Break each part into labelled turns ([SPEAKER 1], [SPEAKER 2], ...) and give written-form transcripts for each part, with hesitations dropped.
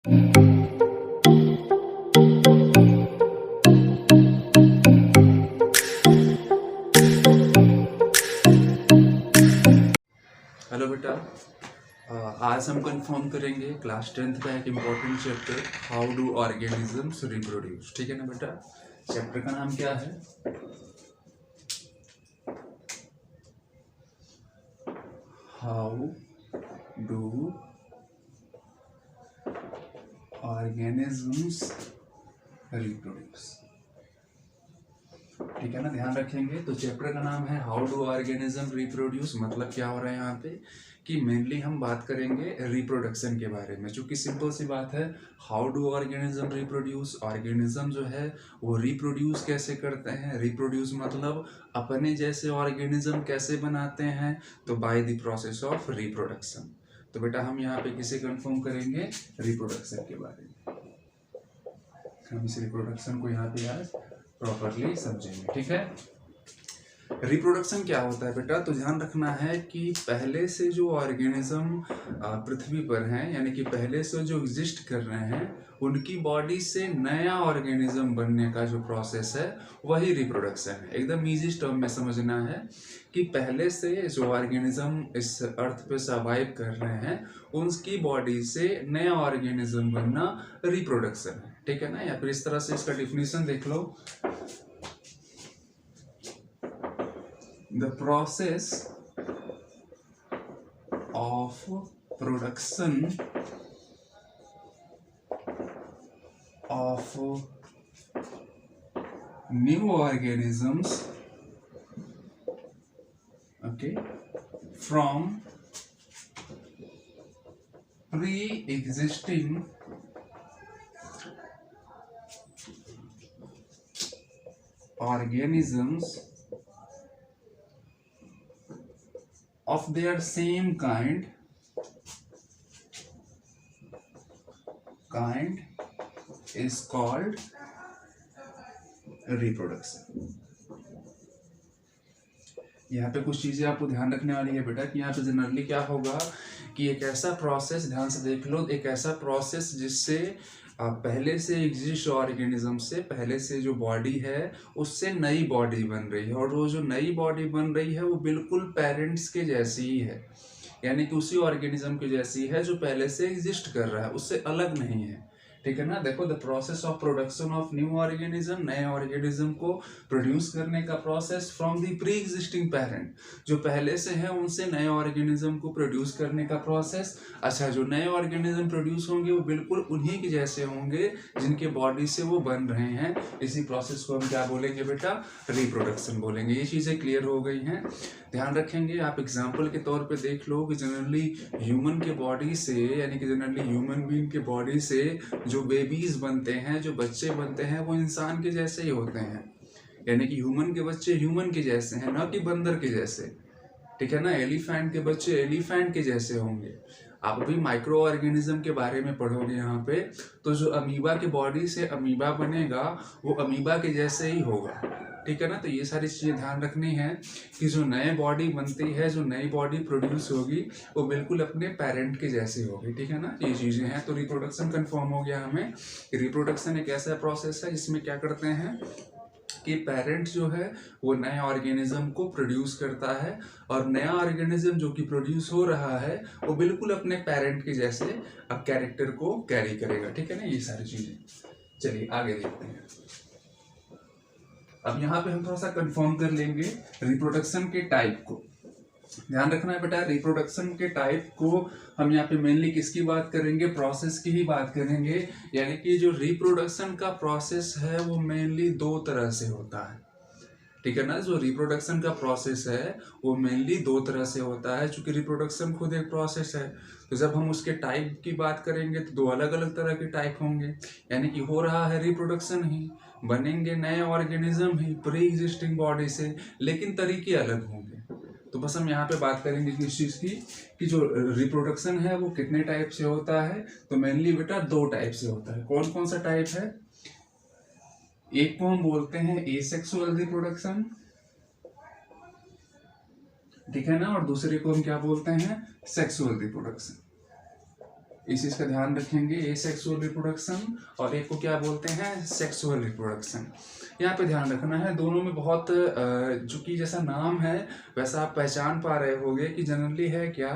[SPEAKER 1] Hello बेटा, आज हम कंफर्म करेंगे क्लास 10th का एक important chapter how do organisms reproduce. ठीक है ना बेटा। चैप्टर का नाम क्या है? How do organisms reproduce. ठीक है ना, ध्यान रखेंगे। तो चैप्टर का नाम है हाउ डू ऑर्गेनिज्म रिप्रोड्यूस। मतलब क्या हो रहा है यहाँ पे कि मेनली हम बात करेंगे रिप्रोडक्शन के बारे में। चूंकि सिंपल सी बात है, how do organism reproduce, organism जो है वो रिप्रोड्यूस कैसे करते हैं। रिप्रोड्यूस मतलब अपने जैसे ऑर्गेनिज्म कैसे बनाते हैं, तो by the process of reproduction. तो बेटा हम यहाँ पे किसे कंफर्म करेंगे? रिप्रोडक्शन के बारे में। हम इस रिप्रोडक्शन को यहाँ पे आज प्रॉपरली समझेंगे। ठीक है। रिप्रोडक्शन क्या होता है बेटा? तो ध्यान रखना है कि पहले से जो ऑर्गेनिज्म पृथ्वी पर हैं, यानी कि पहले से जो एग्जिस्ट कर रहे हैं, उनकी बॉडी से नया ऑर्गेनिज्म बनने का जो प्रोसेस है वही रिप्रोडक्शन है। एकदम इजी टर्म में समझना है कि पहले से जो ऑर्गेनिज्म इस अर्थ पे सर्वाइव कर रहे हैं, उनकी बॉडी से नया ऑर्गेनिज्म बनना रिप्रोडक्शन है। ठीक है ना। या फिर इस तरह से इसका डिफिनीशन देख लो, the process of production of new organisms, okay, from pre-existing organisms of their same kind is called reproduction। यहाँ पे कुछ चीजें आपको ध्यान रखने वाली है बेटा कि यहाँ पे जनरली क्या होगा कि एक ऐसा प्रोसेस, ध्यान से देख लो, एक ऐसा प्रोसेस जिससे पहले से एग्जिस्ट ऑर्गेनिज्म से, पहले से जो बॉडी है उससे नई बॉडी बन रही है, और वो जो नई बॉडी बन रही है वो बिल्कुल पेरेंट्स के जैसी ही है, यानी कि उसी ऑर्गेनिज्म के जैसी है जो पहले से एग्जिस्ट कर रहा है, उससे अलग नहीं है। ठीक है ना। देखो, the process of production of new organism, नए ऑर्गेनिज्म को प्रोड्यूस करने का process, from the pre existing parent, जो पहले से है उनसे नए ऑर्गेनिज्म को प्रोड्यूस करने का प्रोसेस। अच्छा, जो नए ऑर्गेनिज्म प्रोड्यूस होंगे वो बिल्कुल उन्हीं के जैसे होंगे जिनके बॉडी से वो बन रहे हैं। इसी प्रोसेस को हम क्या बोलेंगे बेटा? रिप्रोडक्शन बोलेंगे। ये चीजें क्लियर हो गई हैं। ध्यान रखेंगे। आप एग्जाम्पल के तौर पे देख लो कि जनरली ह्यूमन के बॉडी से, यानी कि जनरली ह्यूमन बीइंग के बॉडी से जो बेबीज बनते हैं, जो बच्चे बनते हैं, वो इंसान के जैसे ही होते हैं, यानी कि ह्यूमन के बच्चे ह्यूमन के जैसे हैं, ना कि बंदर के जैसे। ठीक है ना। एलिफेंट के बच्चे एलिफेंट के जैसे होंगे। आप अभी माइक्रो ऑर्गेनिज्म के बारे में पढ़ोगे यहाँ पे, तो जो अमीबा के बॉडी से अमीबा बनेगा वो अमीबा के जैसे ही होगा। ठीक है ना। तो ये सारी चीजें ध्यान रखनी है कि जो नए बॉडी बनती है, जो नई बॉडी प्रोड्यूस होगी, वो बिल्कुल अपने पेरेंट के जैसी होगी। ठीक है ना। ये चीजें हैं। तो रिप्रोडक्शन कंफर्म हो गया हमें। रिप्रोडक्शन एक ऐसा प्रोसेस है जिसमें क्या करते हैं कि पेरेंट जो है वो नए ऑर्गेनिज्म को प्रोड्यूस करता है, और नया ऑर्गेनिज्म जो कि प्रोड्यूस हो रहा है वो बिल्कुल अपने पेरेंट के जैसे अब कैरेक्टर को कैरी करेगा। ठीक है ना। ये सारी चीजें, चलिए आगे देखते हैं। अब यहाँ पे हम थोड़ा सा कंफर्म कर लेंगे रिप्रोडक्शन के टाइप को। ध्यान रखना है बेटा, रिप्रोडक्शन के टाइप को हम यहाँ पे मेनली किसकी बात करेंगे? प्रोसेस की ही बात करेंगे। यानी कि जो रिप्रोडक्शन का प्रोसेस है वो मेनली दो तरह से होता है। ठीक है ना। जो रिप्रोडक्शन का प्रोसेस है वो मेनली दो तरह से होता है। चूंकि रिप्रोडक्शन खुद एक प्रोसेस है, तो जब हम उसके टाइप की बात करेंगे तो दो अलग अलग तरह के टाइप होंगे। यानी कि हो रहा है रिप्रोडक्शन ही, बनेंगे नए ऑर्गेनिज्म ही प्री एग्जिस्टिंग बॉडी से, लेकिन तरीके अलग होंगे। तो बस हम यहाँ पे बात करेंगे किस चीज की, कि जो रिप्रोडक्शन है वो कितने टाइप से होता है। तो मेनली बेटा दो टाइप से होता है। कौन कौन सा टाइप है? एक को हम बोलते हैं एसेक्सुअल रिप्रोडक्शन, ठीक है ना, और दूसरे को हम क्या बोलते हैं? Sexual reproduction. इस चीज का ध्यान रखेंगे, एसेक्सुअल रिप्रोडक्शन और एक को क्या बोलते हैं, सेक्सुअल रिप्रोडक्शन। यहाँ पे ध्यान रखना है, दोनों में बहुत चूंकि जैसा नाम है वैसा आप पहचान पा रहे होंगे कि जनरली है क्या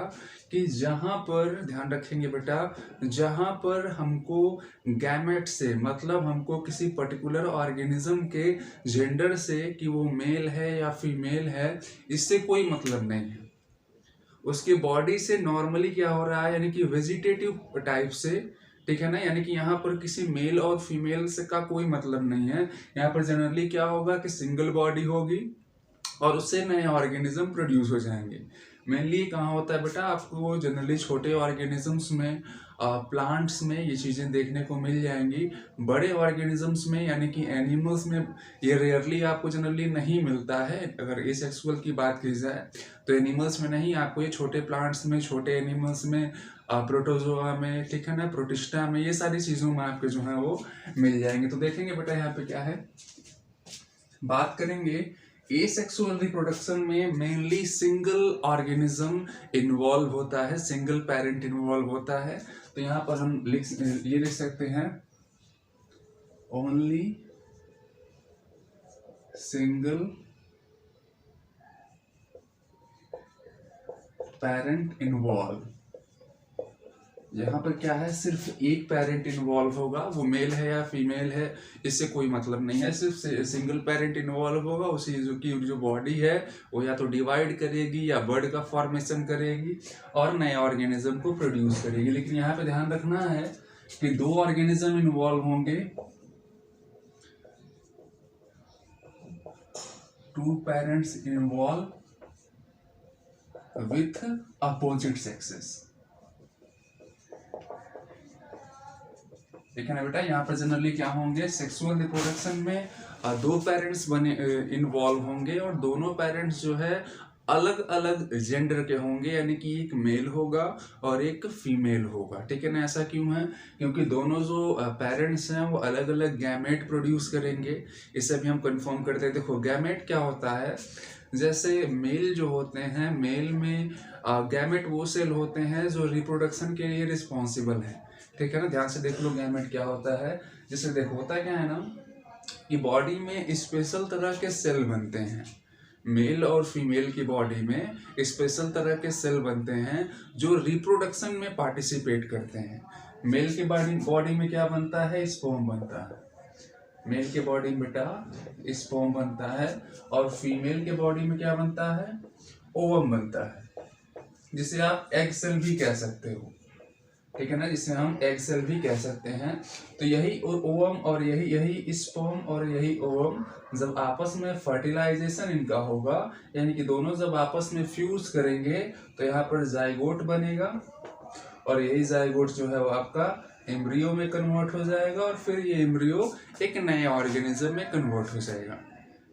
[SPEAKER 1] कि जहाँ पर, ध्यान रखेंगे बेटा, जहाँ पर हमको गैमेट से मतलब हमको किसी पर्टिकुलर ऑर्गेनिज्म के जेंडर से कि वो मेल है या फीमेल है इससे कोई मतलब नहीं है, उसके बॉडी से नॉर्मली क्या हो रहा है यानी कि वेजिटेटिव टाइप से, ठीक है ना, यानी कि यहाँ पर किसी मेल और फीमेल से का कोई मतलब नहीं है। यहाँ पर जनरली क्या होगा कि सिंगल बॉडी होगी और उससे नए ऑर्गेनिज्म प्रोड्यूस हो जाएंगे। मेनली कहाँ होता है बेटा, आपको जनरली छोटे ऑर्गेनिजम्स में, प्लांट्स में ये चीज़ें देखने को मिल जाएंगी। बड़े ऑर्गेनिजम्स में यानी कि एनिमल्स में ये रेयरली आपको जनरली नहीं मिलता है। अगर एसेक्सुअल की बात की जाए तो एनिमल्स में नहीं, आपको ये छोटे प्लांट्स में, छोटे एनिमल्स में, प्रोटोजोआ में, ठीक है ना, प्रोटिस्टा में, ये सारी चीज़ों में आपके जो है वो मिल जाएंगे। तो देखेंगे बेटा यहाँ पे क्या है, बात करेंगे एसेक्सुअल रिप्रोडक्शन में मेनली सिंगल ऑर्गेनिज्म इन्वॉल्व होता है, सिंगल पेरेंट इन्वॉल्व होता है। तो यहां पर हम ये लिख सकते हैं ओनली सिंगल पेरेंट इन्वॉल्व। यहाँ पर क्या है, सिर्फ एक पेरेंट इन्वॉल्व होगा, वो मेल है या फीमेल है इससे कोई मतलब नहीं है, सिर्फ सिंगल पेरेंट इन्वॉल्व होगा। उसी जो बॉडी है वो या तो डिवाइड करेगी या बर्ड का फॉर्मेशन करेगी और नए ऑर्गेनिज्म को प्रोड्यूस करेगी। लेकिन यहाँ पे ध्यान रखना है कि दो ऑर्गेनिज्म इन्वॉल्व होंगे, two parents involve with opposite sexes, ठीक है ना बेटा। यहाँ पर जनरली क्या होंगे, सेक्सुअल रिप्रोडक्शन में दो पेरेंट्स बने इन्वॉल्व होंगे और दोनों पेरेंट्स जो है अलग अलग जेंडर के होंगे, यानी कि एक मेल होगा और एक फीमेल होगा, ठीक है ना। ऐसा क्यों है, क्योंकि दोनों जो पेरेंट्स हैं वो अलग अलग गैमेट प्रोड्यूस करेंगे। इसे भी हम कंफर्म करते हैं। देखो गैमेट क्या होता है, जैसे मेल जो होते हैं, मेल में गैमेट वो सेल होते हैं जो रिप्रोडक्शन के लिए रिस्पॉन्सिबल है, ठीक है ना। ध्यान से देख लो गैमेट क्या होता है। जैसे देखो होता क्या है ना कि बॉडी में स्पेशल तरह के सेल बनते हैं, मेल और फीमेल की बॉडी में स्पेशल तरह के सेल बनते हैं जो रिप्रोडक्शन में पार्टिसिपेट करते हैं। मेल की बॉडी में क्या बनता है, स्पर्म बनता है, मेल के बॉडी में बेटा स्पर्म बनता है, और फीमेल के बॉडी में क्या बनता है, ओवम बनता है, जिसे आप एग सेल भी कह सकते हो, ठीक है ना, जिसे हम एग सेल भी कह सकते हैं। तो यही ओवम और यही स्पर्म और यही ओवम जब आपस में फर्टिलाइजेशन इनका होगा, यानी कि दोनों जब आपस में फ्यूज करेंगे तो यहाँ पर जाइगोट बनेगा और यही जाइगोट जो है वो आपका एम्ब्रियो में कन्वर्ट हो जाएगा और फिर ये एम्ब्रियो एक नए ऑर्गेनिज्म में कन्वर्ट हो जाएगा,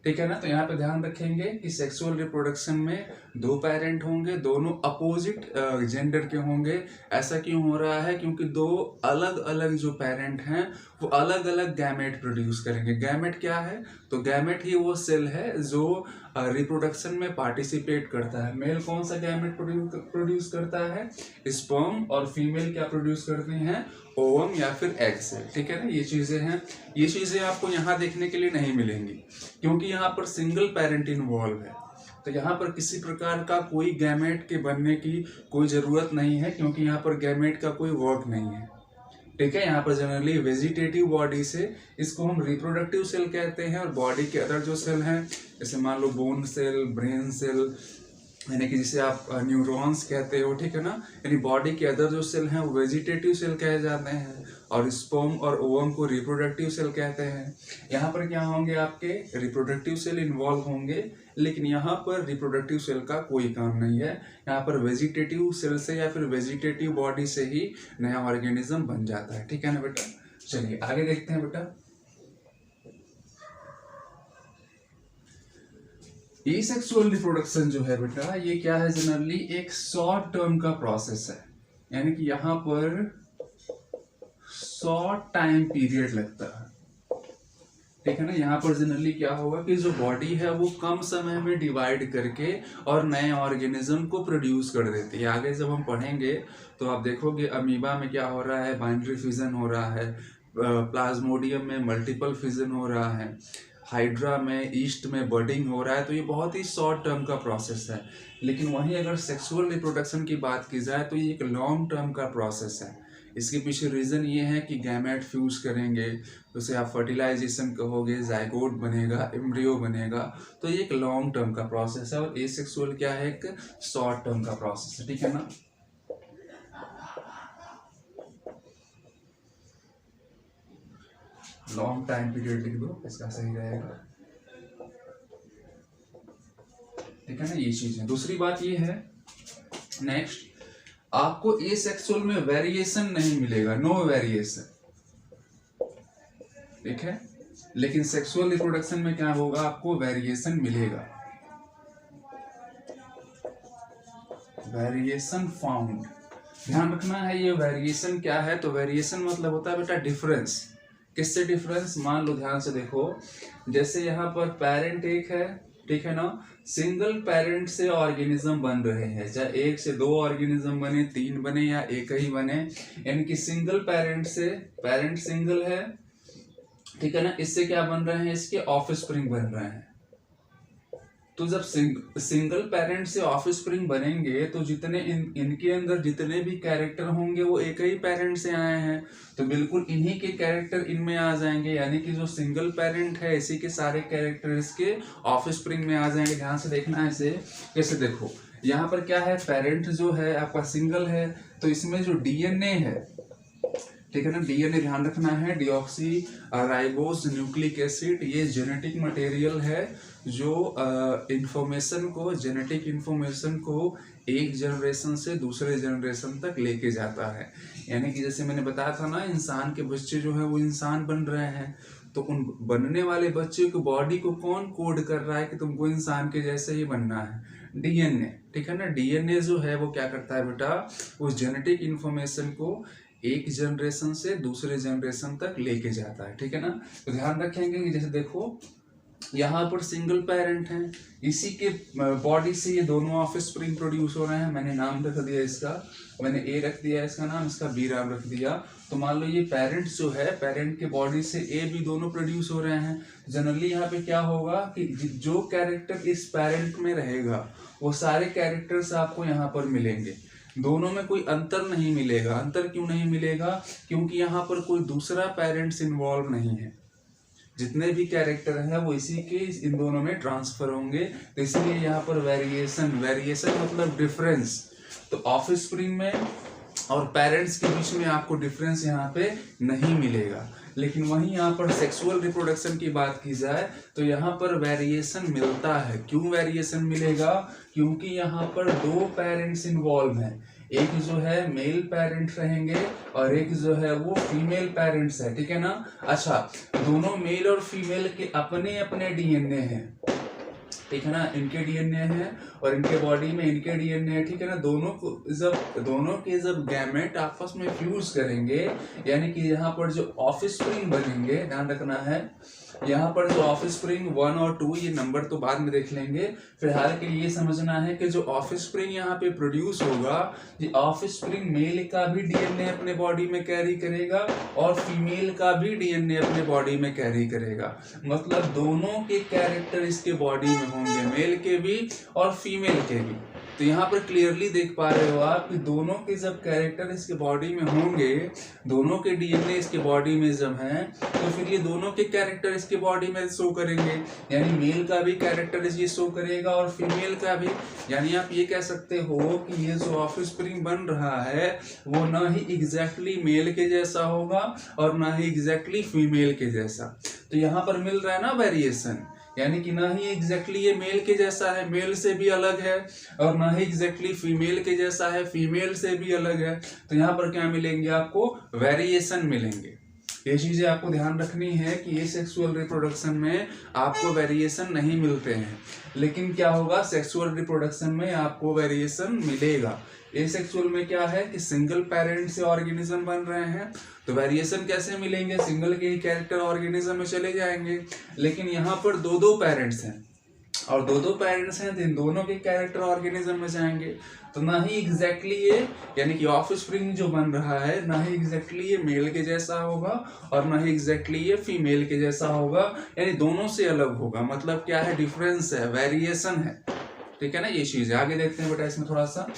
[SPEAKER 1] ठीक है ना। तो यहाँ पे ध्यान रखेंगे कि सेक्सुअल रिप्रोडक्शन में दो पेरेंट होंगे, दोनों अपोजिट जेंडर के होंगे। ऐसा क्यों हो रहा है, क्योंकि दो अलग अलग जो पेरेंट हैं वो अलग अलग गैमेट प्रोड्यूस करेंगे। गैमेट क्या है, तो गैमेट ही वो सेल है जो रिप्रोडक्शन में पार्टिसिपेट करता है। मेल कौन सा गैमेट प्रोड्यूस करता है, स्पर्म, और फीमेल क्या प्रोड्यूस करती हैं, ओवम या फिर एग सेल, ठीक है ना। ये चीजें हैं, ये चीजें आपको यहाँ देखने के लिए नहीं मिलेंगी क्योंकि यहाँ पर सिंगल पेरेंट इन्वॉल्व है। तो यहाँ पर किसी प्रकार का कोई गैमेट के बनने की कोई जरूरत नहीं है क्योंकि यहाँ पर गैमेट का कोई वर्क नहीं है, ठीक है। यहाँ पर जनरली वेजिटेटिव बॉडी से इसको हम रिप्रोडक्टिव सेल कहते हैं, और बॉडी के अदर जो सेल हैं जैसे मान लो बोन सेल, ब्रेन सेल, यानी कि जिसे आप न्यूरॉन्स कहते हो, ठीक है ना, यानी बॉडी के अदर जो सेल हैं वो वेजिटेटिव सेल कहे जाते हैं और स्पर्म और ओवम को रिप्रोडक्टिव सेल कहते हैं। यहाँ पर क्या होंगे, आपके रिप्रोडक्टिव सेल इन्वॉल्व होंगे, लेकिन यहाँ पर रिप्रोडक्टिव सेल का कोई काम नहीं है। यहाँ पर वेजिटेटिव सेल से या फिर वेजिटेटिव बॉडी से ही नया ऑर्गेनिज्म बन जाता है, ठीक है ना बेटा। चलिए आगे देखते हैं बेटा। एसेक्सुअल रिप्रोडक्शन जो है बेटा ये क्या है, जनरली एक शॉर्ट टर्म का प्रोसेस है, यानी कि यहाँ पर शॉर्ट टाइम पीरियड लगता है, ठीक है ना। यहाँ पर जनरली क्या होगा कि जो बॉडी है वो कम समय में डिवाइड करके और नए ऑर्गेनिज्म को प्रोड्यूस कर देती है। आगे जब हम पढ़ेंगे तो आप देखोगे अमीबा में क्या हो रहा है, बाइनरी फिजन हो रहा है, प्लाज्मोडियम में मल्टीपल फिजन हो रहा है, हाइड्रा में ईस्ट में बर्डिंग हो रहा है। तो ये बहुत ही शॉर्ट टर्म का प्रोसेस है। लेकिन वहीं अगर सेक्सुअल रिप्रोडक्शन की बात की जाए तो ये एक लॉन्ग टर्म का प्रोसेस है। इसके पीछे रीज़न ये है कि गैमेट फ्यूज करेंगे, उसे आप फर्टिलाइजेशन कहोगे, जाइगोट बनेगा, एम्ब्रियो बनेगा। तो ये एक लॉन्ग टर्म का प्रोसेस है और एसेक्सुअल क्या है, एक शॉर्ट टर्म का प्रोसेस है। ठीक है ना। लॉन्ग टाइम पीरियड लिख दो, इसका सही रहेगा। ठीक है ना, ये चीज है। दूसरी बात ये है, नेक्स्ट, आपको एसेक्सुअल में वेरिएशन नहीं मिलेगा, नो वेरिएशन। ठीक है, लेकिन सेक्सुअल रिप्रोडक्शन में क्या होगा, आपको वेरिएशन मिलेगा, वेरिएशन फाउंड। ध्यान रखना है ये वेरिएशन क्या है। तो वेरिएशन मतलब होता है बेटा डिफरेंस। किससे डिफरेंस, मान लो ध्यान से देखो, जैसे यहाँ पर पेरेंट एक है, ठीक है ना, सिंगल पेरेंट से ऑर्गेनिज्म बन रहे हैं, चाहे एक से दो ऑर्गेनिज्म बने, तीन बने या एक ही बने, यानी कि सिंगल पेरेंट से, पेरेंट सिंगल है, ठीक है ना, इससे क्या बन रहे हैं, इसके ऑफस्प्रिंग बन रहे हैं। तो जब सिंगल पेरेंट से ऑफस्प्रिंग बनेंगे तो जितने इनके अंदर जितने भी कैरेक्टर होंगे वो एक ही पेरेंट से आए हैं, तो बिल्कुल इन्हीं के कैरेक्टर इनमें आ जाएंगे। यानी कि जो सिंगल पेरेंट है इसी के सारे कैरेक्टर इसके ऑफस्प्रिंग में आ जाएंगे। ध्यान से देखना है इसे, कैसे देखो, यहाँ पर क्या है, पेरेंट जो है आपका सिंगल है, तो इसमें जो डीएनए है, ठीक है ना, डीएनए ध्यान रखना है, डीऑक्सी राइबोस न्यूक्लिक एसिड, ये जेनेटिक मटेरियल है जो इंफॉर्मेशन को, जेनेटिक इंफॉर्मेशन को एक जनरेशन से दूसरे जनरेशन तक लेके जाता है। यानी कि जैसे मैंने बताया था ना, इंसान के बच्चे जो है वो इंसान बन रहे हैं, तो उन बनने वाले बच्चे को बॉडी को कौन कोड कर रहा है कि तुमको इंसान के जैसे ही बनना है, डीएनए। ठीक है ना, डीएनए जो है वो क्या करता है बेटा, उस जेनेटिक इंफॉर्मेशन को एक जनरेशन से दूसरे जनरेशन तक लेके जाता है। ठीक है ना, तो ध्यान रखेंगे कि जैसे देखो यहाँ पर सिंगल पेरेंट हैं, इसी के बॉडी से ये दोनों ऑफस्प्रिंग प्रोड्यूस हो रहे हैं। मैंने नाम रख दिया इसका, मैंने ए रख दिया इसका नाम, इसका बी नाम रख दिया। तो मान लो ये पेरेंट्स जो है, पेरेंट के बॉडी से ए बी दोनों प्रोड्यूस हो रहे हैं। जनरली यहाँ पे क्या होगा कि जो कैरेक्टर इस पेरेंट में रहेगा वो सारे कैरेक्टर्स आपको यहाँ पर मिलेंगे, दोनों में कोई अंतर नहीं मिलेगा। अंतर क्यों नहीं मिलेगा, क्योंकि यहाँ पर कोई दूसरा पेरेंट्स इन्वॉल्व नहीं है, जितने भी कैरेक्टर हैं वो इसी के इन दोनों में ट्रांसफर होंगे। तो इसलिए यहाँ पर वेरिएशन, वेरिएशन मतलब डिफरेंस, तो ऑफस्प्रिंग में और पेरेंट्स के बीच में आपको डिफरेंस यहाँ पे नहीं मिलेगा। लेकिन वहीं यहाँ पर सेक्सुअल रिप्रोडक्शन की बात की जाए तो यहाँ पर वेरिएशन मिलता है। क्यों वेरिएशन मिलेगा, क्योंकि यहाँ पर दो पेरेंट्स इन्वॉल्व हैं, एक जो है मेल पेरेंट रहेंगे और एक जो है वो फीमेल पेरेंट्स है। ठीक है ना, अच्छा, दोनों मेल और फीमेल के अपने अपने डीएनए हैं, ठीक है ना, इनके डीएनए है और इनके बॉडी में इनके डीएनए है। ठीक है ना, दोनों के जब गैमेट आपस में फ्यूज करेंगे, यानी कि यहाँ पर जो ऑफस्प्रिंग बनेंगे, ध्यान रखना है, यहाँ पर जो ऑफस्प्रिंग 1 और 2, ये नंबर तो बाद में देख लेंगे, फिलहाल के लिए समझना है कि जो ऑफस्प्रिंग यहाँ पे प्रोड्यूस होगा, ये ऑफस्प्रिंग मेल का भी डीएनए अपने बॉडी में कैरी करेगा और फीमेल का भी डीएनए अपने बॉडी में कैरी करेगा। मतलब दोनों के कैरेक्टर इसके बॉडी में होंगे, मेल के भी और फीमेल के भी। तो यहाँ पर क्लियरली देख पा रहे हो आप कि दोनों के जब कैरेक्टर इसके बॉडी में होंगे, दोनों के डीएनए इसके बॉडी में जब हैं, तो फिर ये दोनों के कैरेक्टर इसके बॉडी में शो करेंगे। यानी मेल का भी कैरेक्टर ये शो करेगा और फीमेल का भी। यानी आप ये कह सकते हो कि ये जो ऑफस्प्रिंग बन रहा है वो ना ही एग्जैक्टली मेल के जैसा होगा और ना ही एग्जैक्टली फीमेल के जैसा। तो यहाँ पर मिल रहा है ना वेरिएशन, यानी कि ना ही एग्जैक्टली ये मेल के जैसा है, मेल से भी अलग है, और ना ही एग्जैक्टली फीमेल के जैसा है, फीमेल से भी अलग है। तो यहाँ पर क्या मिलेंगे, आपको वेरिएशन मिलेंगे। ये चीजें आपको ध्यान रखनी है कि एसेक्सुअल रिप्रोडक्शन में आपको वेरिएशन नहीं मिलते हैं, लेकिन क्या होगा, सेक्सुअल रिप्रोडक्शन में आपको वेरिएशन मिलेगा। एसेक्सुअल में क्या है कि सिंगल पेरेंट से ऑर्गेनिज्म बन रहे हैं, तो वेरिएशन कैसे मिलेंगे, सिंगल के ही कैरेक्टर ऑर्गेनिज्म में चले जाएंगे। लेकिन यहाँ पर दो दो पेरेंट्स हैं और दो दो पेरेंट्स हैं, तो इन दोनों के कैरेक्टर ऑर्गेनिज्म में जाएंगे, तो ना ही एग्जैक्टली ये यानी कि ऑफस्प्रिंग जो बन रहा है ना ही एग्जैक्टली ये मेल के जैसा होगा और ना ही एग्जैक्टली ये फीमेल के जैसा होगा, यानी दोनों से अलग होगा। मतलब क्या है, डिफरेंस है, वेरिएशन है, ठीक है ना। ये चीज है, आगे देखते हैं बेटा इसमें थोड़ा सा।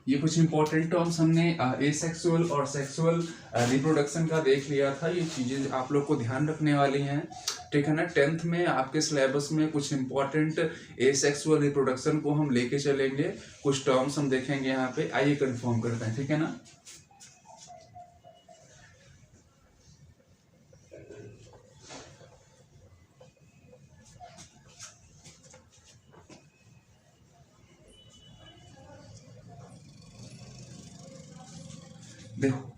[SPEAKER 1] ये कुछ इंपॉर्टेंट टर्म्स हमने एसेक्सुअल और सेक्सुअल रिप्रोडक्शन का देख लिया था। ये चीजें आप लोग को ध्यान रखने वाली हैं, ठीक है ना। 10th में आपके सिलेबस में कुछ इंपॉर्टेंट एसेक्सुअल रिप्रोडक्शन को हम लेके चलेंगे, कुछ टर्म्स हम देखेंगे यहाँ पे। आइए कंफर्म करते हैं, ठीक है ना। देखो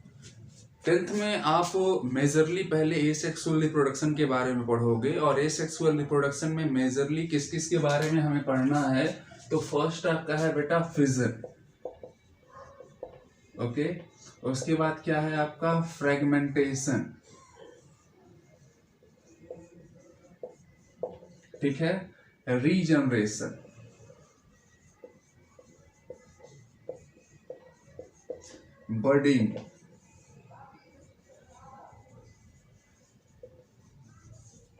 [SPEAKER 1] 10th में आप मेजरली पहले एसेक्सुअल रिप्रोडक्शन के बारे में पढ़ोगे, और एसेक्सुअल रिप्रोडक्शन में मेजरली किस किस के बारे में हमें पढ़ना है। तो फर्स्ट आपका है बेटा फिजन, ओके। उसके बाद क्या है आपका फ्रेगमेंटेशन, ठीक है, रीजनरेशन, बर्डिंग,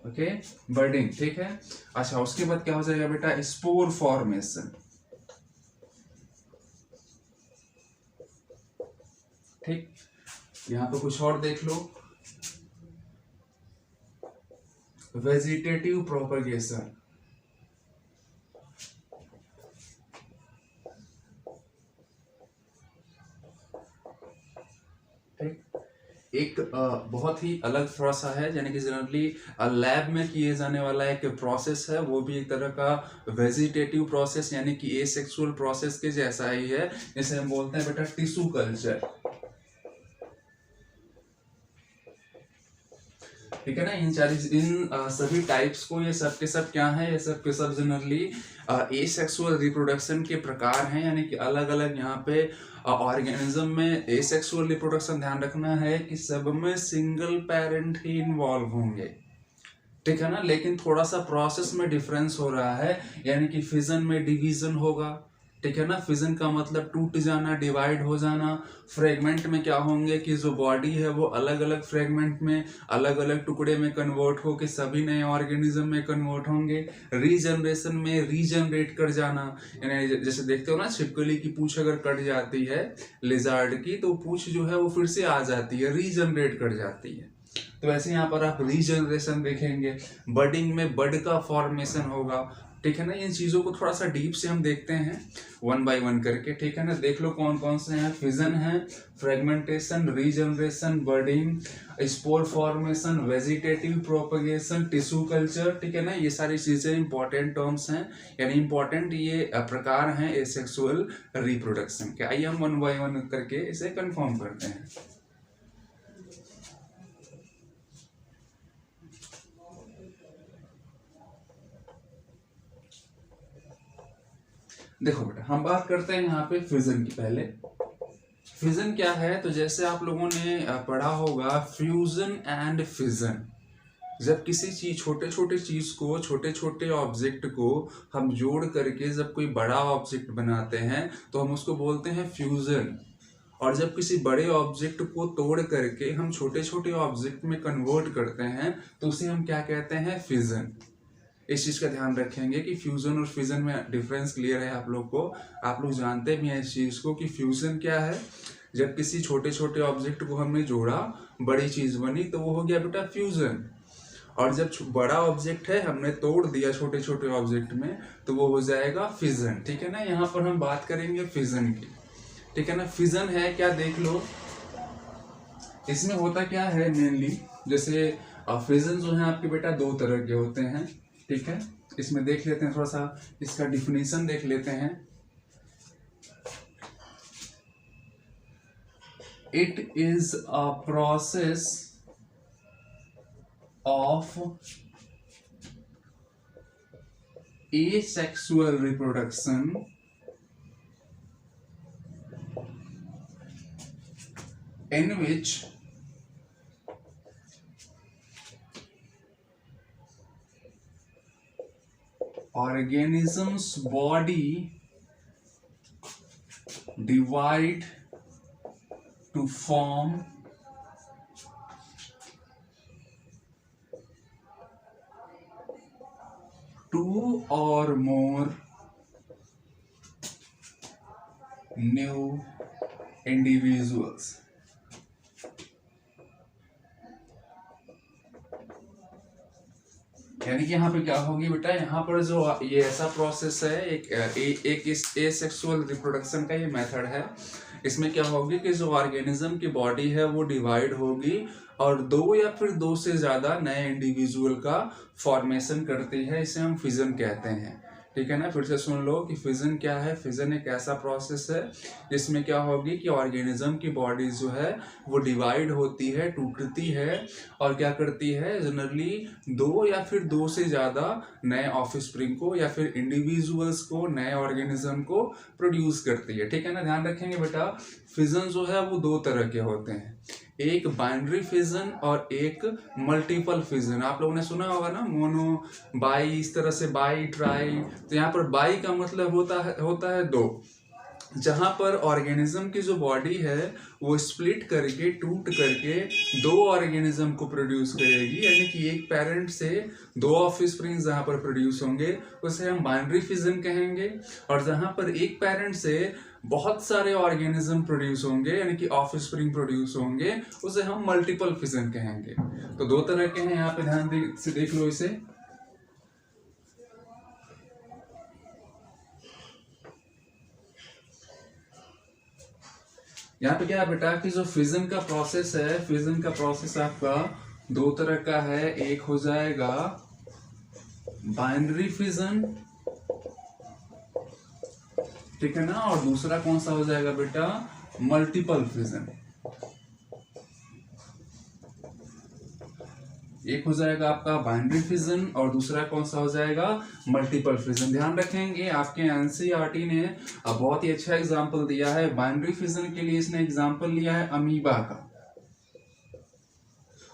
[SPEAKER 1] ओके, बर्डिंग, ठीक है। अच्छा, उसके बाद क्या हो जाएगा बेटा, स्पोर फॉर्मेशन, ठीक। यहां पे कुछ और देख लो, वेजिटेटिव प्रोपगेशन, एक बहुत ही अलग थोड़ा सा है, यानी कि जनरली लैब में किए जाने वाला एक प्रोसेस है, वो भी एक तरह का वेजिटेटिव प्रोसेस यानी कि एसेक्सुअल प्रोसेस के जैसा ही है, जिसे हम बोलते हैं बेटा टिश्यू कल्चर, ठीक है ना। इन सभी टाइप्स को, ये सब के सब क्या है, ये सब के सब जनरली एसेक्सुअल रिप्रोडक्शन के प्रकार हैं, यानी कि अलग अलग यहाँ पे ऑर्गेनिज्म में एसेक्सुअल रिप्रोडक्शन ध्यान रखना है कि सब में सिंगल पेरेंट ही इन्वॉल्व होंगे, ठीक है ना। लेकिन थोड़ा सा प्रोसेस में डिफरेंस हो रहा है, यानी कि फिजन में डिवीजन होगा, ठीक है ना। फिजन का मतलब टूट जाना, डिवाइड हो जाना। फ्रेगमेंट में क्या होंगे कि जो बॉडी है वो अलग अलग फ्रेगमेंट में, अलग अलग टुकड़े में कन्वर्ट हो के सभी नए ऑर्गेनिज्म में कन्वर्ट होंगे। रीजनरेशन में रीजनरेट कर जाना, यानी जैसे देखते हो ना, छिपकली की पूंछ अगर कट जाती है लिजार्ड की, तो पूंछ जो है वो फिर से आ जाती है, रीजनरेट कर जाती है। तो वैसे यहाँ पर आप रीजनरेशन देखेंगे। बडिंग में बड का फॉर्मेशन होगा, ठीक है ना। इन चीजों को थोड़ा सा डीप से हम देखते हैं वन बाय वन करके, ठीक है ना। देख लो कौन कौन से हैं, फिजन है, fragmentation, regeneration, budding, spore formation, vegetative propagation, tissue culture, ठीक है ना। ये सारी चीजें इंपॉर्टेंट टर्म्स हैं, यानी इंपॉर्टेंट ये प्रकार हैं एसेक्सुअल रिप्रोडक्शन के। आइए हम वन बाय वन करके इसे कंफर्म करते हैं। देखो बेटा, हम बात करते हैं यहाँ पे फिजन की। पहले फिजन क्या है, तो जैसे आप लोगों ने पढ़ा होगा फ्यूजन एंड फिजन। जब किसी चीज, छोटे छोटे चीज को, छोटे छोटे ऑब्जेक्ट को हम जोड़ करके जब कोई बड़ा ऑब्जेक्ट बनाते हैं तो हम उसको बोलते हैं फ्यूजन। और जब किसी बड़े ऑब्जेक्ट को तोड़ करके हम छोटे छोटे ऑब्जेक्ट में कन्वर्ट करते हैं तो उसे हम क्या कहते हैं, फिजन। इस चीज का ध्यान रखेंगे कि फ्यूजन और फिजन में डिफरेंस क्लियर है आप लोग को। आप लोग जानते भी हैं इस चीज को कि फ्यूजन क्या है, जब किसी छोटे छोटे ऑब्जेक्ट को हमने जोड़ा, बड़ी चीज बनी, तो वो हो गया बेटा फ्यूजन। और जब बड़ा ऑब्जेक्ट है हमने तोड़ दिया छोटे छोटे ऑब्जेक्ट में, तो वो हो जाएगा फिजन, ठीक है ना। यहाँ पर हम बात करेंगे फिजन की, ठीक है ना। फिजन है क्या, देख लो इसमें होता क्या है मेनली। जैसे फिजन जो है आपके बेटा दो तरह के होते हैं, ठीक है। इसमें देख लेते हैं, थोड़ा सा इसका डिफिनीशन देख लेते हैं। it is a process of asexual reproduction in which organism's body divide to form two or more new individuals. यानी कि यहाँ पे क्या होगी बेटा, यहाँ पर जो ये ऐसा प्रोसेस है, एक इस एसेक्सुअल रिप्रोडक्शन का ये मेथड है। इसमें क्या होगी कि जो ऑर्गेनिज्म की बॉडी है वो डिवाइड होगी और दो या फिर दो से ज्यादा नए इंडिविजुअल का फॉर्मेशन करती है। इसे हम फिजन कहते हैं। ठीक है ना, फिर से सुन लो कि फिजन क्या है। फिजन एक ऐसा प्रोसेस है जिसमें क्या होगी कि ऑर्गेनिज्म की बॉडी जो है वो डिवाइड होती है, टूटती है और क्या करती है, जनरली दो या फिर दो से ज्यादा नए ऑफस्प्रिंग को या फिर इंडिविजुअल्स को, नए ऑर्गेनिज्म को प्रोड्यूस करती है। ठीक है ना, ध्यान रखेंगे बेटा। फिजन जो है वो दो तरह के होते हैं, एक बाइनरी फिजन और एक मल्टीपल फिजन। आप लोगों ने सुना होगा ना, मोनो, बाई, इस तरह से बाई, ट्राई। तो यहाँ पर बाई का मतलब होता है दो, जहां पर ऑर्गेनिज्म की जो बॉडी है वो स्प्लिट करके, टूट करके दो ऑर्गेनिज्म को प्रोड्यूस करेगी। यानी कि एक पेरेंट से दो ऑफस्प्रिंग जहां पर प्रोड्यूस होंगे उसे हम बाइनरी फिजन कहेंगे, और जहां पर एक पेरेंट से बहुत सारे ऑर्गेनिज्म प्रोड्यूस होंगे यानी कि ऑफस्प्रिंग प्रोड्यूस होंगे उसे हम मल्टीपल फिजन कहेंगे। तो दो तरह के हैं, यहाँ पे ध्यान से देख लो इसे। यहाँ पे क्या है बेटा कि जो फिजन का प्रोसेस है, फिजन का प्रोसेस आपका दो तरह का है। एक हो जाएगा बाइनरी फिजन, ठीक है ना, और दूसरा कौन सा हो जाएगा बेटा, मल्टीपल फिजन। एक हो जाएगा आपका बाइनरी फिजन और दूसरा कौन सा हो जाएगा, मल्टीपल फिजन। ध्यान रखेंगे आपके एनसीईआरटी ने बहुत ही अच्छा एग्जांपल दिया है। बाइनरी फिजन के लिए इसने एग्जांपल लिया है अमीबा का,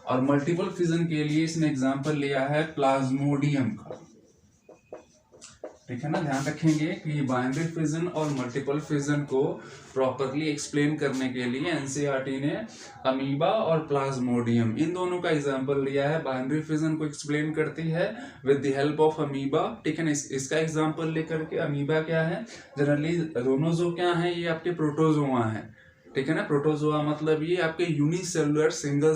[SPEAKER 1] और मल्टीपल फिजन के लिए इसने एग्जांपल लिया है प्लाज्मोडियम का। ठीक है ना, ध्यान रखेंगे कि बाइनरी फिजन और मल्टीपल फिजन को प्रॉपरली एक्सप्लेन करने के लिए एनसीईआरटी ने अमीबा और प्लाज्मोडियम इन दोनों का एग्जांपल लिया है। बाइनरी फिजन को एक्सप्लेन करती है with the help of amoeba. ठीक है ना, इसका एग्जांपल लेकर के, अमीबा क्या है, जनरली दोनों जो क्या है ये आपके प्रोटोजोआ है। ठीक है ना, प्रोटोजोआ मतलब ये आपके यूनिसेलुलर सिंगल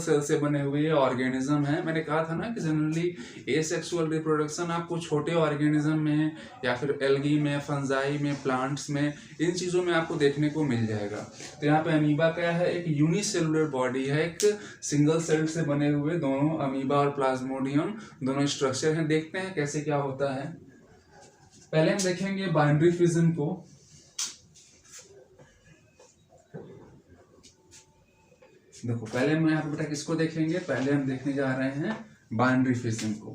[SPEAKER 1] सेल से बने हुए ऑर्गेनिज्म है। मैंने कहा था ना कि जनरली एसेक्सुअल रिप्रोडक्शन आपको छोटे ऑर्गेनिज्म में या फिर एल्गी में, फंजाई में, प्लांट्स में, इन चीजों में आपको देखने को मिल जाएगा। तो यहाँ पे अमीबा क्या है, एक यूनिसेलुलर बॉडी है, एक सिंगल सेल से बने हुए दोनों अमीबा और प्लाज्मोडियम दोनों स्ट्रक्चर हैं। देखते हैं कैसे क्या होता है। पहले हम देखेंगे बाइनरी फिजन को। देखो पहले हम यहाँ पे बेटा किसको देखेंगे, पहले हम देखने जा रहे हैं बाइनरी फिजन को।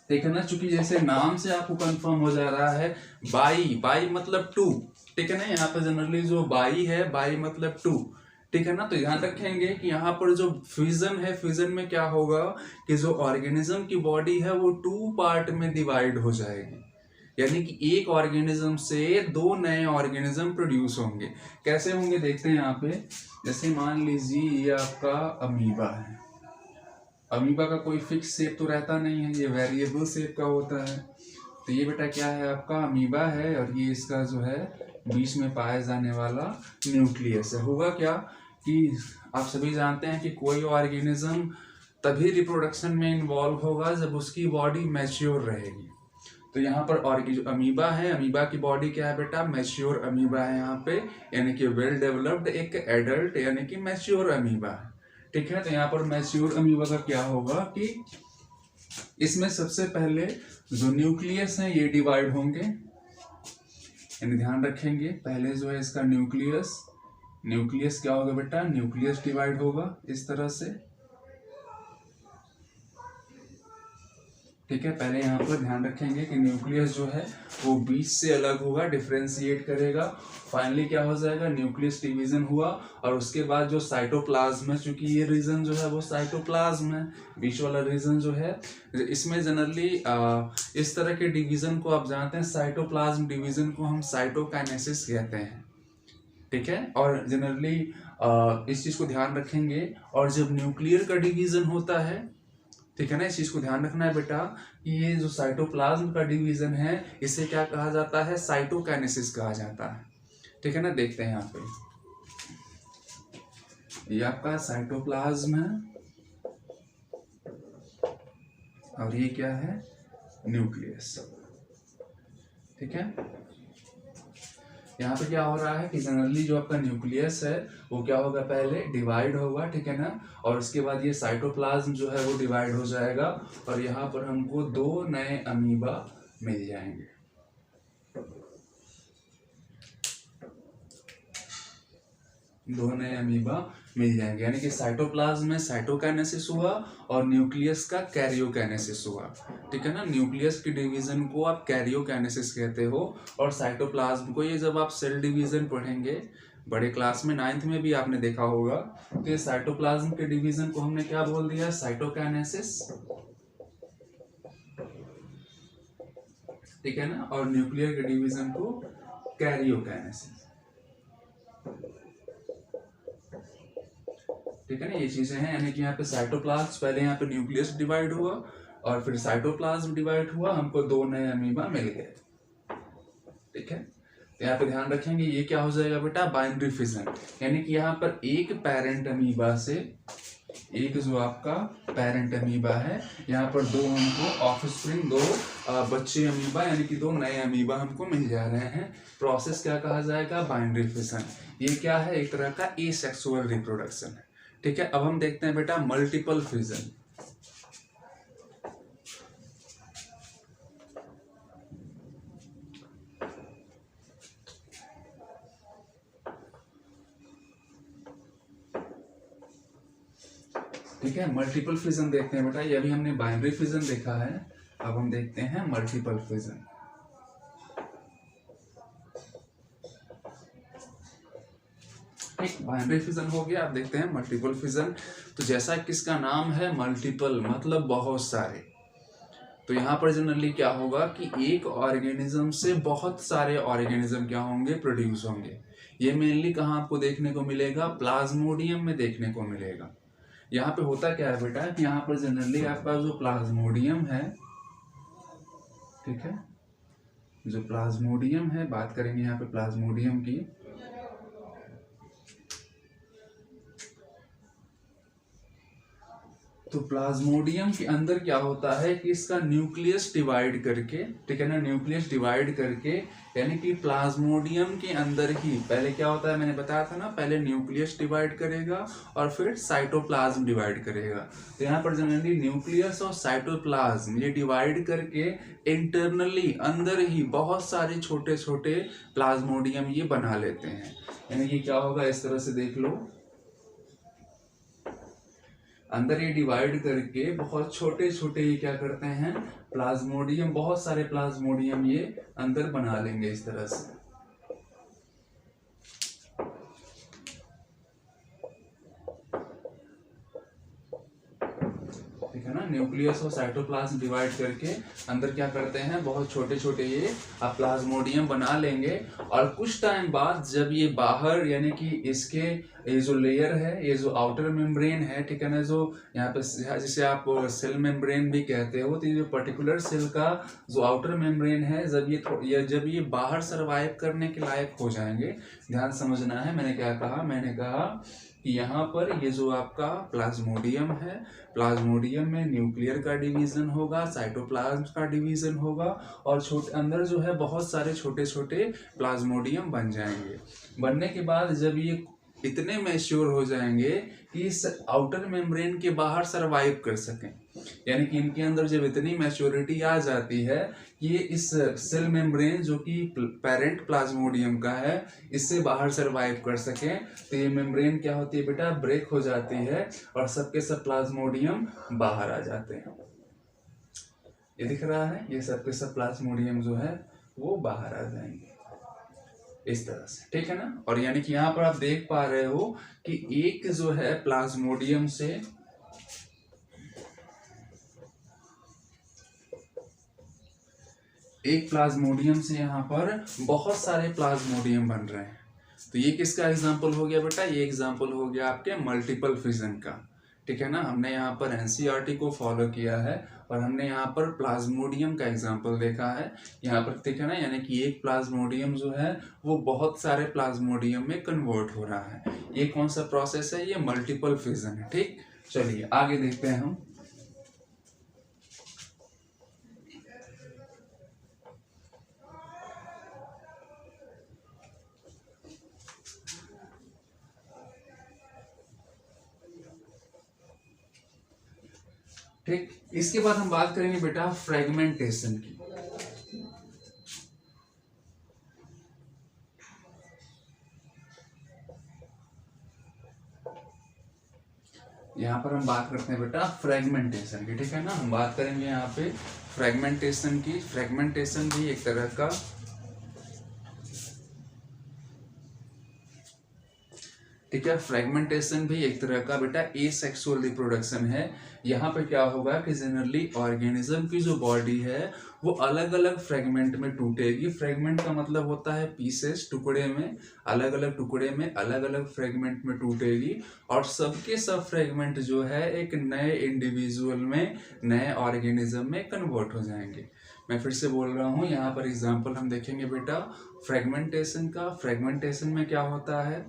[SPEAKER 1] ठीक है ना, चूंकि जैसे नाम से आपको कंफर्म हो जा रहा है, बाई मतलब टू। ठीक है ना, यहाँ पे जनरली जो बाई है, बाई मतलब टू। ठीक है ना, तो ध्यान रखेंगे कि यहाँ पर जो फिजन है, फिजन में क्या होगा कि जो ऑर्गेनिज्म की बॉडी है वो टू पार्ट में डिवाइड हो जाएगी। यानी कि एक ऑर्गेनिज्म से दो नए ऑर्गेनिज्म प्रोड्यूस होंगे। कैसे होंगे देखते हैं यहाँ पे। जैसे मान लीजिए ये आपका अमीबा है। अमीबा का कोई फिक्स शेप तो रहता नहीं है, ये वेरिएबल शेप का होता है। तो ये बेटा क्या है, आपका अमीबा है, और ये इसका जो है बीच में पाया जाने वाला न्यूक्लियस है। होगा क्या कि आप सभी जानते हैं कि कोई ऑर्गेनिज्म तभी रिप्रोडक्शन में इन्वॉल्व होगा जब उसकी बॉडी मैच्योर रहेगी। तो यहाँ पर जो अमीबा है, अमीबा की बॉडी क्या है बेटा, मैच्योर अमीबा है यहाँ पे, यानी कि वेल डेवलप्ड एक एडल्ट यानी कि मैच्योर अमीबा है। ठीक है, तो यहाँ पर मैच्योर अमीबा का क्या होगा कि इसमें सबसे पहले जो न्यूक्लियस है ये डिवाइड होंगे, यानी ध्यान रखेंगे पहले जो है इसका न्यूक्लियस क्या होगा बेटा, न्यूक्लियस डिवाइड होगा इस तरह से। ठीक है, पहले यहाँ पर ध्यान रखेंगे कि न्यूक्लियस जो है वो बीच से अलग होगा, डिफरेंशिएट करेगा। फाइनली क्या हो जाएगा, न्यूक्लियस डिवीजन हुआ और उसके बाद जो साइटोप्लाज्म है, चूंकि ये रीजन जो है वो साइटोप्लाज्म है, बीच वाला रीजन जो है इसमें जनरली इस तरह के डिवीजन को आप जानते हैं, साइटोप्लाज्म डिवीजन को हम साइटोकाइनेसिस कहते हैं। ठीक है, और जनरली इस चीज को ध्यान रखेंगे। और जब न्यूक्लियर का डिवीजन होता है, ठीक है ना, इस चीज को ध्यान रखना है बेटा कि ये जो साइटोप्लाज्म का डिवीजन है इसे क्या कहा जाता है, साइटोकाइनेसिस कहा जाता है। ठीक है ना, देखते हैं यहाँ पे, ये आपका साइटोप्लाज्म है और ये क्या है, न्यूक्लियस। ठीक है, यहाँ पे क्या हो रहा है कि जनरली जो आपका न्यूक्लियस है वो क्या होगा, पहले डिवाइड होगा, ठीक है ना, और उसके बाद ये साइटोप्लाज्म जो है वो डिवाइड हो जाएगा और यहाँ पर हमको 2 नए अमीबा मिल जाएंगे। यानी कि साइटोप्लाज्म में साइटोकाइनेसिस हुआ और न्यूक्लियस का कैरियोकाइनेसिस हुआ। ठीक है ना, न्यूक्लियस की डिवीजन को आप कैरियोकाइनेसिस कहते हो और साइटोप्लाज्म को, ये जब आप सेल डिवीजन पढ़ेंगे बड़े क्लास में 9th में भी आपने देखा होगा, तो ये साइटोप्लाज्म के डिवीजन को हमने क्या बोल दिया, साइटोकाइनेसिस। ठीक है ना, और न्यूक्लियर के डिवीजन को कैरियोकाइनेसिस। ठीक है ना, ये चीजें हैं, यानी कि यहाँ पे साइटोप्लाज्म, पहले यहाँ पे न्यूक्लियस डिवाइड हुआ और फिर साइटोप्लाज्म डिवाइड हुआ, हमको 2 नए अमीबा मिल गए। ठीक है, तो यहाँ पे ध्यान रखेंगे ये क्या हो जाएगा बेटा, बाइनरी फिजन, यानी कि यहाँ पर एक पेरेंट अमीबा से एक जो आपका पेरेंट अमीबा है, यहाँ पर 2 हमको ऑफस्प्रिंग, 2 बच्चे अमीबा, यानी कि 2 नए अमीबा हमको मिल जा रहे हैं। प्रोसेस क्या कहा जाएगा, बाइनरी फिजन। ये क्या है, एक तरह का एसेक्सुअल रिप्रोडक्शन है। ठीक है, अब हम देखते हैं बेटा मल्टीपल फिजन। ठीक है, मल्टीपल फिजन देखते हैं बेटा, ये अभी हमने बाइनरी फिजन देखा है, अब हम देखते हैं मल्टीपल फिजन। बाइनरी फिजन हो गया, आप देखते हैं मल्टीपल फिजन। तो जैसा किसका नाम है, मल्टीपल मतलब बहुत सारे। तो यहाँ पर जनरली क्या होगा कि एक ऑर्गेनिज्म से बहुत सारे ऑर्गेनिज्म क्या होंगे, प्रोड्यूस होंगे। ये मेनली कहाँ आपको देखने को मिलेगा, प्लाज्मोडियम में देखने को मिलेगा। यहाँ पे होता क्या है बेटा कि यहाँ पर जनरली आपका जो प्लाज्मोडियम है, ठीक है, जो प्लाज्मोडियम है, बात करेंगे यहाँ पे प्लाज्मोडियम की। तो प्लाज्मोडियम के अंदर क्या होता है कि इसका न्यूक्लियस डिवाइड करके, ठीक है ना, न्यूक्लियस डिवाइड करके, यानी कि प्लाज्मोडियम के अंदर ही पहले क्या होता है, मैंने बताया था ना, पहले न्यूक्लियस डिवाइड करेगा और फिर साइटोप्लाज्म डिवाइड करेगा। तो यहाँ पर जनरली न्यूक्लियस और साइटोप्लाज्म ये डिवाइड करके इंटरनली अंदर ही बहुत सारे छोटे छोटे प्लाज्मोडियम ये बना लेते हैं। यानी कि क्या होगा, इस तरह से देख लो, अंदर ये डिवाइड करके बहुत छोटे छोटे ये क्या करते हैं, प्लाज्मोडियम, बहुत सारे प्लाज्मोडियम ये अंदर बना लेंगे इस तरह से। ठीक है ना, न्यूक्लियस और साइटोप्लाज्म डिवाइड करके अंदर क्या करते हैं, बहुत छोटे छोटे ये प्लाज्मोडियम बना लेंगे। और कुछ टाइम बाद जब ये बाहर, यानी कि इसके ये जो लेयर है, ये जो आउटर मेम्ब्रेन है, ठीक है ना, जो यहाँ पे जिसे आप सेल मेम्ब्रेन भी कहते हो, तो ये जो पर्टिकुलर सेल का जो आउटर मेम्ब्रेन है, जब ये बाहर सर्वाइव करने के लायक हो जाएंगे, ध्यान समझना है, मैंने क्या कहा, मैंने कहा कि यहाँ पर ये जो आपका प्लाज्मोडियम है, प्लाज्मोडियम में न्यूक्लियर का डिवीजन होगा, साइटोप्लाज्म का डिवीजन होगा और अंदर जो है बहुत सारे छोटे छोटे प्लाज्मोडियम बन जाएंगे। बनने के बाद जब ये इतने मैच्योर हो जाएंगे कि इस आउटर मेम्ब्रेन के बाहर सरवाइव कर सकें, यानी कि इनके अंदर जब इतनी मैच्योरिटी आ जाती है कि ये इस सेल मेम्ब्रेन जो कि पेरेंट प्लाज्मोडियम का है इससे बाहर सर्वाइव कर सके, तो ये मेम्ब्रेन क्या होती है बेटा, ब्रेक हो जाती है और सबके सब प्लाज्मोडियम बाहर आ जाते हैं। ये दिख रहा है, ये सबके सब प्लाज्मोडियम जो है वो बाहर आ जाएंगे इस तरह से, ठीक है ना। और यानी कि यहाँ पर आप देख पा रहे हो कि एक जो है प्लाज्मोडियम से यहाँ पर बहुत सारे प्लाज्मोडियम बन रहे हैं। तो ये किसका एग्जाम्पल हो गया बेटा, ये एग्जाम्पल हो गया आपके मल्टीपल फिजन का, ठीक है ना। हमने यहाँ पर एनसीईआरटी को फॉलो किया है और हमने यहाँ पर प्लाज्मोडियम का एग्जाम्पल देखा है यहाँ पर, ठीक है ना। यानी कि एक प्लाज्मोडियम जो है वो बहुत सारे प्लाज्मोडियम में कन्वर्ट हो रहा है। ये कौन सा प्रोसेस है, ये मल्टीपल फिजन है, ठीक। चलिए आगे देखते हैं हम। ठीक, इसके बाद हम बात करेंगे बेटा फ्रेगमेंटेशन की। यहाँ पर हम बात करते हैं बेटा फ्रेगमेंटेशन की, ठीक है ना। हम बात करेंगे यहाँ पे फ्रेगमेंटेशन की। फ्रेगमेंटेशन भी एक तरह का ठीक है, फ्रेगमेंटेशन भी एक तरह का बेटा एसेक्सुअल रिप्रोडक्शन है। यहाँ पे क्या होगा कि जनरली ऑर्गेनिज्म की जो बॉडी है वो अलग अलग फ्रेगमेंट में टूटेगी। फ्रेगमेंट का मतलब होता है पीसेस, टुकड़े में, अलग अलग टुकड़े में अलग अलग फ्रेगमेंट में टूटेगी और सबके सब फ्रेगमेंट जो है एक नए इंडिविजुअल में, नए ऑर्गेनिज्म में कन्वर्ट हो जाएंगे। मैं फिर से बोल रहा हूँ, यहाँ पर एग्जाम्पल हम देखेंगे बेटा फ्रेगमेंटेशन का। फ्रेगमेंटेशन में क्या होता है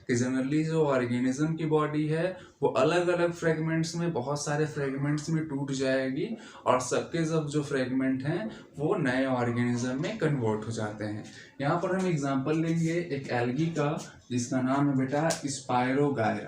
[SPEAKER 1] कि जनरली जो ऑर्गेनिज्म की बॉडी है वो अलग अलग फ्रेगमेंट्स में, बहुत सारे फ्रेगमेंट्स में टूट जाएगी और सबके सब जो फ्रेगमेंट हैं वो नए ऑर्गेनिज्म में कन्वर्ट हो जाते हैं। यहाँ पर हम एग्जांपल लेंगे एक एल्गी का जिसका नाम है बेटा स्पायरोगायरा।